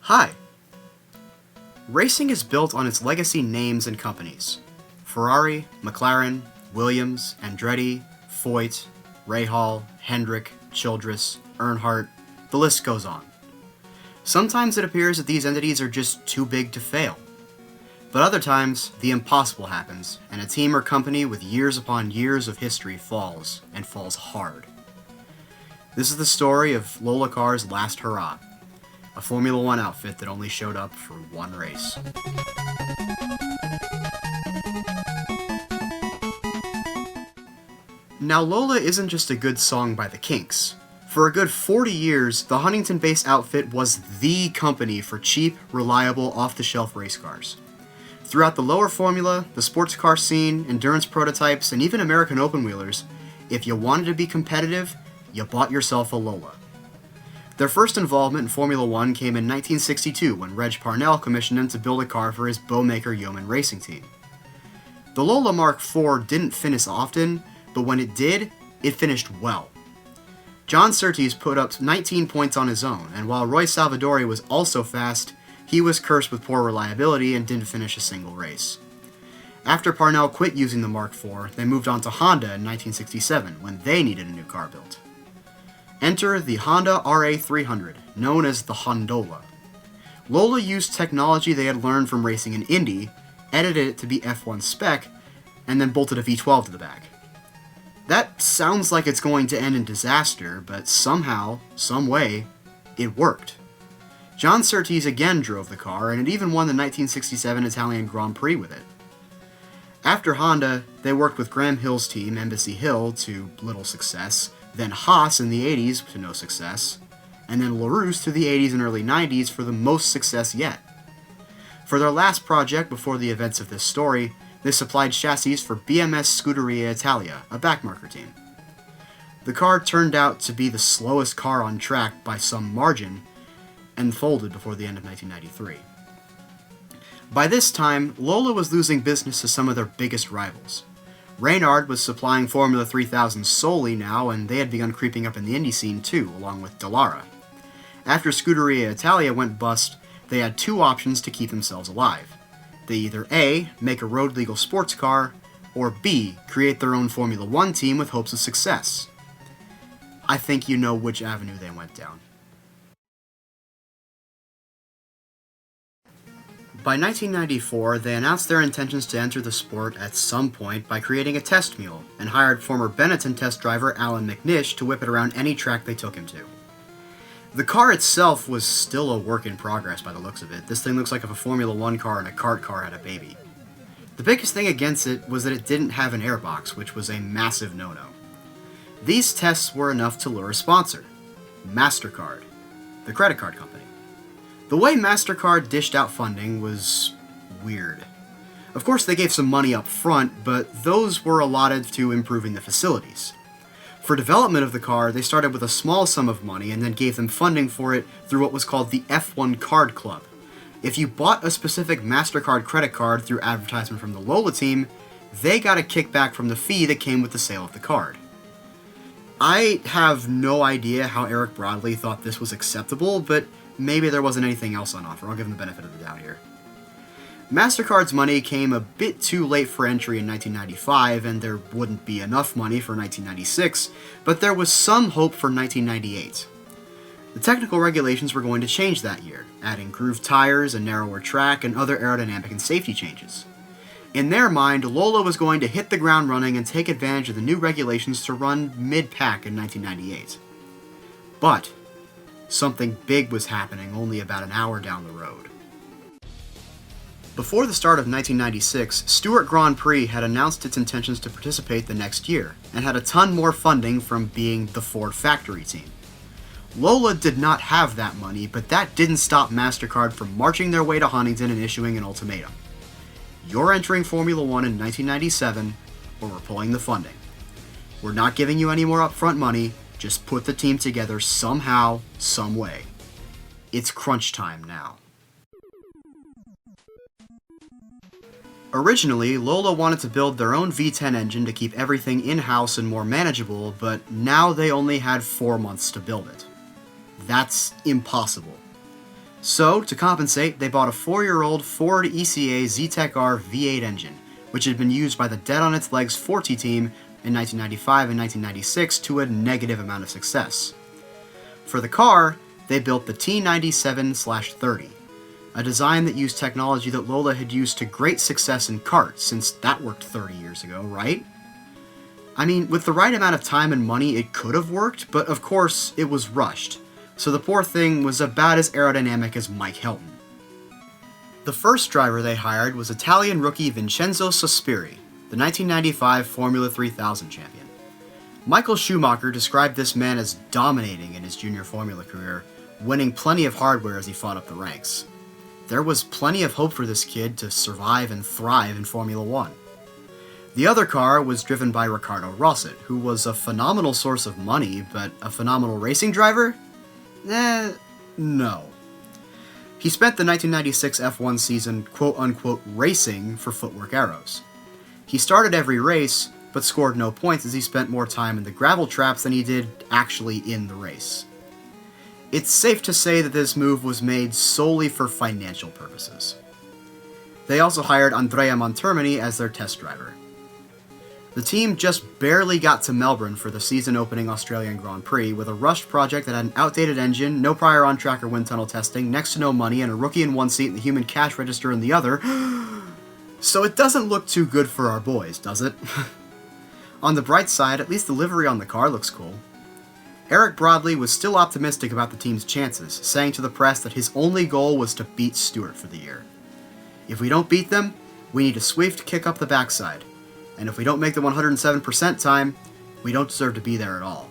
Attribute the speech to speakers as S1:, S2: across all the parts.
S1: Hi! Racing is built on its legacy names and companies. Ferrari, McLaren, Williams, Andretti, Foyt, Rahal, Hendrick, Childress, Earnhardt, the list goes on. Sometimes it appears that these entities are just too big to fail. But other times, the impossible happens, and a team or company with years upon years of history falls, and falls hard. This is the story of Lola Car's last hurrah, a Formula One outfit that only showed up for one race. Now, Lola isn't just a good song by the Kinks. For a good 40 years, the Huntington-based outfit was the company for cheap, reliable, off-the-shelf race cars. Throughout the lower formula, the sports car scene, endurance prototypes, and even American open-wheelers, if you wanted to be competitive, you bought yourself a Lola. Their first involvement in Formula One came in 1962 when Reg Parnell commissioned them to build a car for his Bowmaker Yeoman racing team. The Lola Mark IV didn't finish often, but when it did, it finished well. John Surtees put up 19 points on his own, and while Roy Salvadori was also fast, he was cursed with poor reliability and didn't finish a single race. After Parnell quit using the Mark IV, they moved on to Honda in 1967 when they needed a new car built. Enter the Honda RA300, known as the Hondola. Lola used technology they had learned from racing in Indy, edited it to be F1 spec, and then bolted a V12 to the back. That sounds like it's going to end in disaster, but somehow, some way, it worked. John Surtees again drove the car, and it even won the 1967 Italian Grand Prix with it. After Honda, they worked with Graham Hill's team, Embassy Hill, to little success, then Haas in the 80s to no success, and then LaRousse through the 80s and early 90s for the most success yet. For their last project before the events of this story, they supplied chassis for BMS Scuderia Italia, a backmarker team. The car turned out to be the slowest car on track by some margin, and folded before the end of 1993. By this time, Lola was losing business to some of their biggest rivals. Reynard was supplying Formula 3000 solely now, and they had begun creeping up in the Indy scene too, along with Dallara. After Scuderia Italia went bust, they had two options to keep themselves alive. They either A, make a road-legal sports car, or B, create their own Formula One team with hopes of success. I think you know which avenue they went down. By 1994, they announced their intentions to enter the sport at some point by creating a test mule, and hired former Benetton test driver Alan McNish to whip it around any track they took him to. The car itself was still a work in progress by the looks of it. This thing looks like if a Formula One car and a kart car had a baby. The biggest thing against it was that it didn't have an airbox, which was a massive no-no. These tests were enough to lure a sponsor, MasterCard, the credit card company. The way MasterCard dished out funding was weird. Of course, they gave some money up front, but those were allotted to improving the facilities. For development of the car, they started with a small sum of money and then gave them funding for it through what was called the F1 Card Club. If you bought a specific MasterCard credit card through advertisement from the Lola team, they got a kickback from the fee that came with the sale of the card. I have no idea how Eric Broadley thought this was acceptable, but maybe there wasn't anything else on offer. I'll give him the benefit of the doubt here. MasterCard's money came a bit too late for entry in 1995, and there wouldn't be enough money for 1996, but there was some hope for 1998. The technical regulations were going to change that year, adding grooved tires, a narrower track, and other aerodynamic and safety changes. In their mind, Lola was going to hit the ground running and take advantage of the new regulations to run mid-pack in 1998. But something big was happening only about an hour down the road. Before the start of 1996, Stewart Grand Prix had announced its intentions to participate the next year, and had a ton more funding from being the Ford factory team. Lola did not have that money, but that didn't stop MasterCard from marching their way to Huntington and issuing an ultimatum. You're entering Formula One in 1997, or we're pulling the funding. We're not giving you any more upfront money, just put the team together somehow, some way. It's crunch time now. Originally, Lola wanted to build their own V10 engine to keep everything in-house and more manageable, but now they only had 4 months to build it. That's impossible. So, to compensate, they bought a 4-year-old Ford ECA ZTEC-R V8 engine, which had been used by the Dead on Its Legs Forte team in 1995 and 1996 to a negative amount of success. For the car, they built the T97/30, a design that used technology that Lola had used to great success in karts, since that worked 30 years ago, right? I mean, with the right amount of time and money, it could have worked, but of course, it was rushed, so the poor thing was about as aerodynamic as Mike Helton. The first driver they hired was Italian rookie Vincenzo Sospiri, the 1995 Formula 3000 champion. Michael Schumacher described this man as dominating in his junior Formula career, winning plenty of hardware as he fought up the ranks. There was plenty of hope for this kid to survive and thrive in Formula 1. The other car was driven by Riccardo Rosset, who was a phenomenal source of money, but a phenomenal racing driver? No. He spent the 1996 F1 season quote-unquote racing for Footwork Arrows. He started every race, but scored no points as he spent more time in the gravel traps than he did actually in the race. It's safe to say that this move was made solely for financial purposes. They also hired Andrea Montermini as their test driver. The team just barely got to Melbourne for the season-opening Australian Grand Prix with a rushed project that had an outdated engine, no prior on-track or wind tunnel testing, next to no money, and a rookie in one seat and the human cash register in the other. So it doesn't look too good for our boys, does it? On the bright side, at least the livery on the car looks cool. Eric Broadley was still optimistic about the team's chances, saying to the press that his only goal was to beat Stewart for the year. If we don't beat them, we need a swift kick up the backside. And if we don't make the 107% time, we don't deserve to be there at all.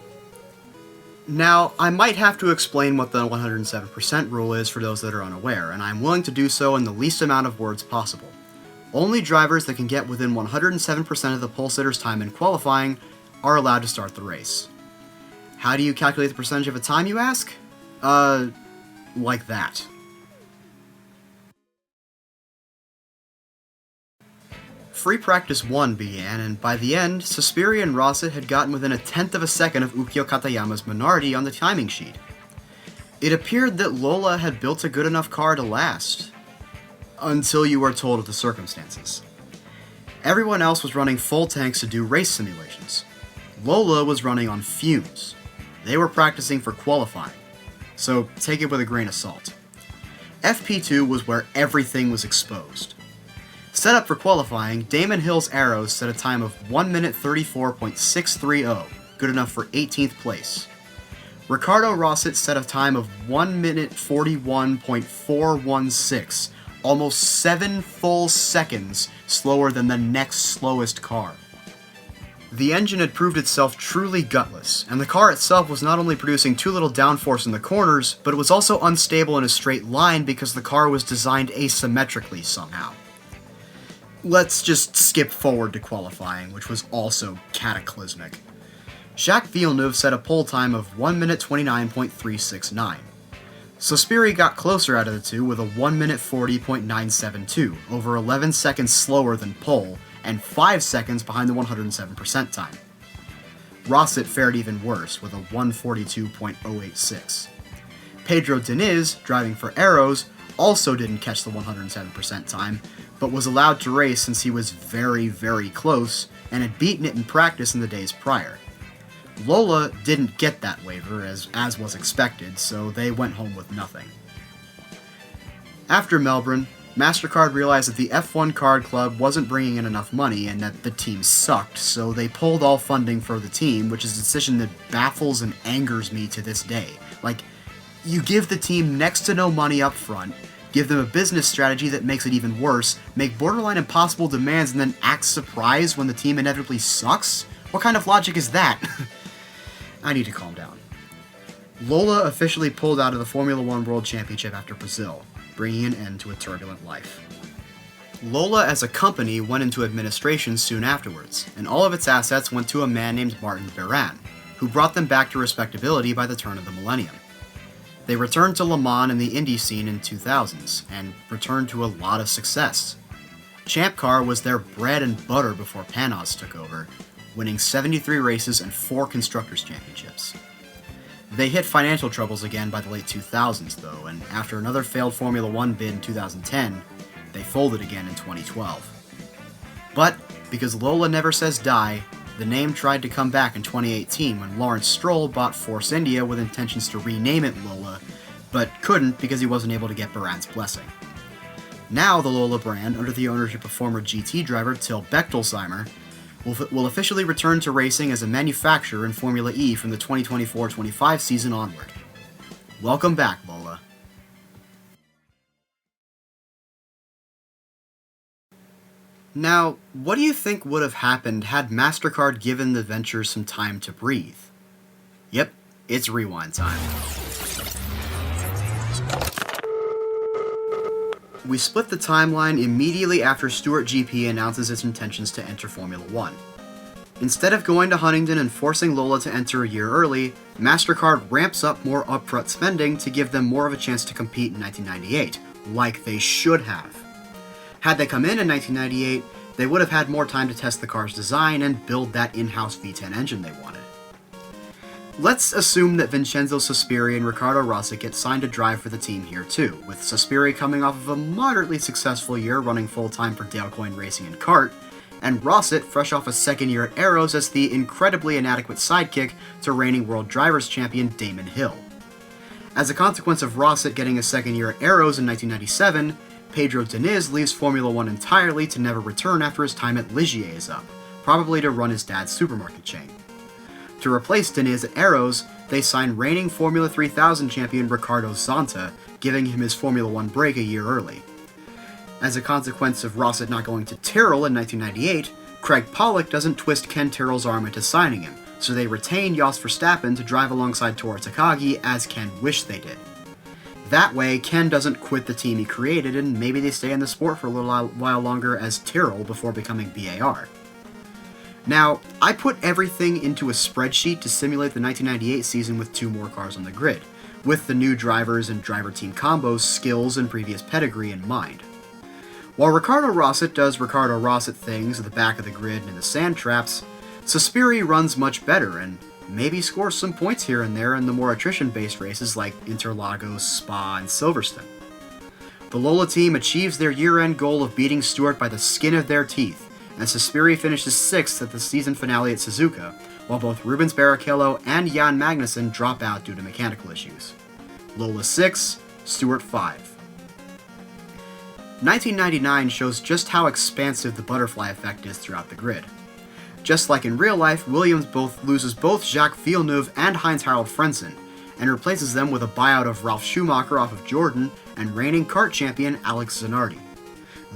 S1: Now, I might have to explain what the 107% rule is for those that are unaware, and I'm willing to do so in the least amount of words possible. Only drivers that can get within 107% of the pole sitter's time in qualifying are allowed to start the race. How do you calculate the percentage of a time, you ask? Like that. Free Practice 1 began, and by the end, Sospiri and Rosset had gotten within 1/10 of a second of Ukyo Katayama's minority on the timing sheet. It appeared that Lola had built a good enough car to last. Until you were told of the circumstances. Everyone else was running full tanks to do race simulations. Lola was running on fumes. They were practicing for qualifying, so take it with a grain of salt. FP2 was where everything was exposed. Set up for qualifying, Damon Hill's Arrows set a time of 1 minute 34.630, good enough for 18th place. Riccardo Rosset set a time of 1 minute 41.416, almost 7 full seconds slower than the next slowest car. The engine had proved itself truly gutless, and the car itself was not only producing too little downforce in the corners, but it was also unstable in a straight line because the car was designed asymmetrically somehow. Let's just skip forward to qualifying, which was also cataclysmic. Jacques Villeneuve set a pole time of 1 minute 29.369. Sospiri got closer out of the two with a 1 minute 40.972, over 11 seconds slower than pole, and 5 seconds behind the 107% time. Rosset fared even worse, with a 142.086. Pedro Diniz, driving for Arrows, also didn't catch the 107% time, but was allowed to race since he was very, very close, and had beaten it in practice in the days prior. Lola didn't get that waiver, as was expected, so they went home with nothing. After Melbourne, MasterCard realized that the F1 Card Club wasn't bringing in enough money and that the team sucked, so they pulled all funding for the team, which is a decision that baffles and angers me to this day. Like, you give the team next to no money up front, give them a business strategy that makes it even worse, make borderline impossible demands, and then act surprised when the team inevitably sucks? What kind of logic is that? I need to calm down. Lola officially pulled out of the Formula 1 World Championship after Brazil, bringing an end to a turbulent life. Lola as a company went into administration soon afterwards, and all of its assets went to a man named Martin Beran, who brought them back to respectability by the turn of the millennium. They returned to Le Mans and the Indy scene in 2000s, and returned to a lot of success. Champ Car was their bread and butter before Panos took over, winning 73 races and 4 Constructors' Championships. They hit financial troubles again by the late 2000s, though, and after another failed Formula One bid in 2010, they folded again in 2012. But, because Lola never says die, the name tried to come back in 2018 when Lawrence Stroll bought Force India with intentions to rename it Lola, but couldn't because he wasn't able to get Bahrain's blessing. Now the Lola brand, under the ownership of former GT driver Till Bechtelsheimer, will officially return to racing as a manufacturer in Formula E from the 2024-25 season onward. Welcome back, Lola. Now, what do you think would have happened had MasterCard given the venture some time to breathe? Yep, it's rewind time. We split the timeline immediately after Stewart GP announces its intentions to enter Formula One. Instead of going to Huntington and forcing Lola to enter a year early, MasterCard ramps up more upfront spending to give them more of a chance to compete in 1998, like they should have. Had they come in 1998, they would have had more time to test the car's design and build that in-house V10 engine they wanted. Let's assume that Vincenzo Sospiri and Riccardo Rossi get signed to drive for the team here too, with Sospiri coming off of a moderately successful year running full-time for Dalecoin Racing and Kart, and Rosset fresh off a second year at Arrows as the incredibly inadequate sidekick to reigning World Drivers' Champion Damon Hill. As a consequence of Rosset getting a second year at Arrows in 1997, Pedro Diniz leaves Formula One entirely to never return after his time at Ligier is up, probably to run his dad's supermarket chain. To replace Diniz at Arrows, they signed reigning Formula 3000 champion Ricardo Zonta, giving him his Formula One break a year early. As a consequence of Rosset not going to Tyrrell in 1998, Craig Pollock doesn't twist Ken Tyrrell's arm into signing him, so they retain Jos Verstappen to drive alongside Tora Takagi as Ken wished they did. That way, Ken doesn't quit the team he created, and maybe they stay in the sport for a little while longer as Tyrrell before becoming BAR. Now, I put everything into a spreadsheet to simulate the 1998 season with two more cars on the grid, with the new drivers and driver team combos, skills, and previous pedigree in mind. While Ricardo Rosset does Ricardo Rosset things at the back of the grid and in the sand traps, Sospiri runs much better and maybe scores some points here and there in the more attrition-based races like Interlagos, Spa, and Silverstone. The Lola team achieves their year-end goal of beating Stewart by the skin of their teeth, and Sospiri finishes 6th at the season finale at Suzuka, while both Rubens Barrichello and Jan Magnussen drop out due to mechanical issues. Lola 6, Stewart 5. 1999 shows just how expansive the butterfly effect is throughout the grid. Just like in real life, Williams loses both Jacques Villeneuve and Heinz-Harald Frentzen, and replaces them with a buyout of Ralf Schumacher off of Jordan and reigning kart champion Alex Zanardi.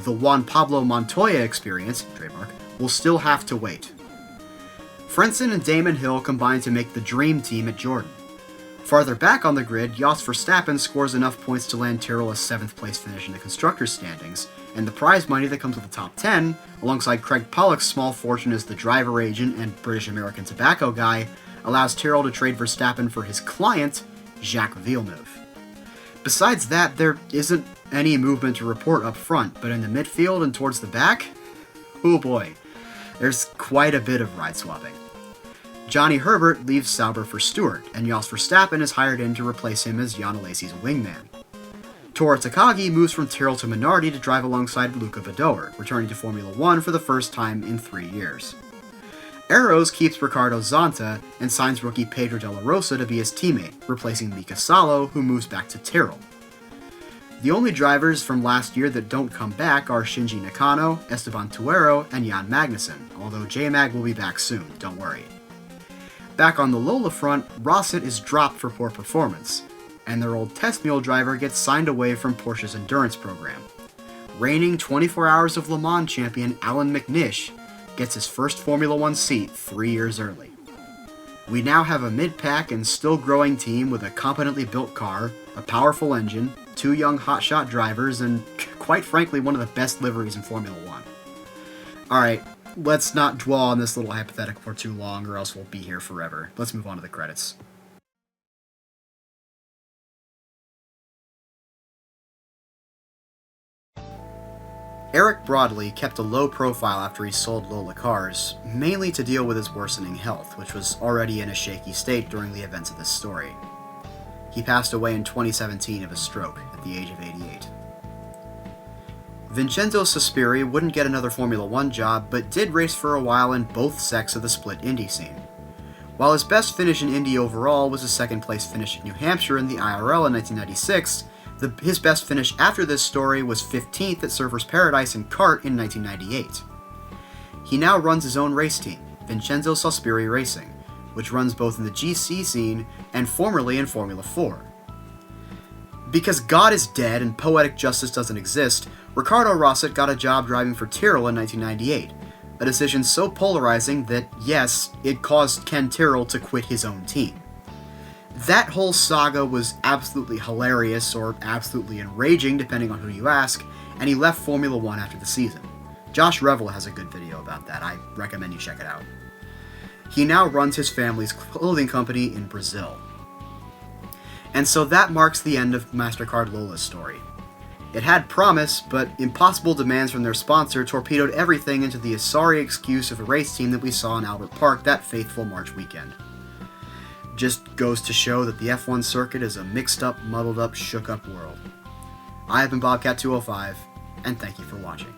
S1: The Juan Pablo Montoya experience, trademark, will still have to wait. Frentzen and Damon Hill combine to make the dream team at Jordan. Farther back on the grid, Jos Verstappen scores enough points to land Tyrrell a 7th place finish in the constructors' standings, and the prize money that comes with the top 10, alongside Craig Pollock's small fortune as the driver agent and British-American tobacco guy, allows Tyrrell to trade Verstappen for his client, Jacques Villeneuve. Besides that, there isn't any movement to report up front, but in the midfield and towards the back, oh boy, there's quite a bit of ride swapping. Johnny Herbert leaves Sauber for Stewart, and Jos Verstappen is hired in to replace him as Jan Alesi's wingman. Tora Takagi moves from Tyrrell to Minardi to drive alongside Luca Vador, returning to Formula One for the first time in 3 years. Arrows keeps Ricardo Zonta and signs rookie Pedro de la Rosa to be his teammate, replacing Mika Salo, who moves back to Tyrrell. The only drivers from last year that don't come back are Shinji Nakano, Esteban Tuero, and Jan Magnussen, although J-Mag will be back soon, don't worry. Back on the Lola front, Rosset is dropped for poor performance, and their old test mule driver gets signed away from Porsche's endurance program. Reigning 24 Hours of Le Mans champion Alan McNish gets his first Formula One seat 3 years early. We now have a mid-pack and still growing team with a competently built car, a powerful engine, 2 young hotshot drivers, and quite frankly one of the best liveries in Formula One. Alright, let's not dwell on this little hypothetical for too long or else we'll be here forever. Let's move on to the credits. Eric Broadley kept a low profile after he sold Lola cars, mainly to deal with his worsening health, which was already in a shaky state during the events of this story. He passed away in 2017 of a stroke at the age of 88. Vincenzo Sospiri wouldn't get another Formula One job, but did race for a while in both sects of the split Indy scene. While his best finish in Indy overall was a second-place finish at New Hampshire in the IRL in 1996, his best finish after this story was 15th at Surfers Paradise in kart in 1998. He now runs his own race team, Vincenzo Sospiri Racing, which runs both in the GC scene and formerly in Formula 4. Because God is dead and poetic justice doesn't exist, Ricardo Rosset got a job driving for Tyrrell in 1998, a decision so polarizing that, yes, it caused Ken Tyrrell to quit his own team. That whole saga was absolutely hilarious, or absolutely enraging depending on who you ask, and he left Formula One after the season. Josh Revel has a good video about that. I recommend you check it out. He now runs his family's clothing company in Brazil. And so that marks the end of MasterCard Lola's story. It had promise, but impossible demands from their sponsor torpedoed everything into the sorry excuse of a race team that we saw in Albert Park that faithful March weekend. Just goes to show that the F1 circuit is a mixed up, muddled up, shook up world. I have been Bobcat205, and thank you for watching.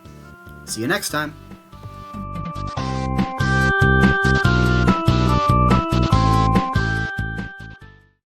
S1: See you next time!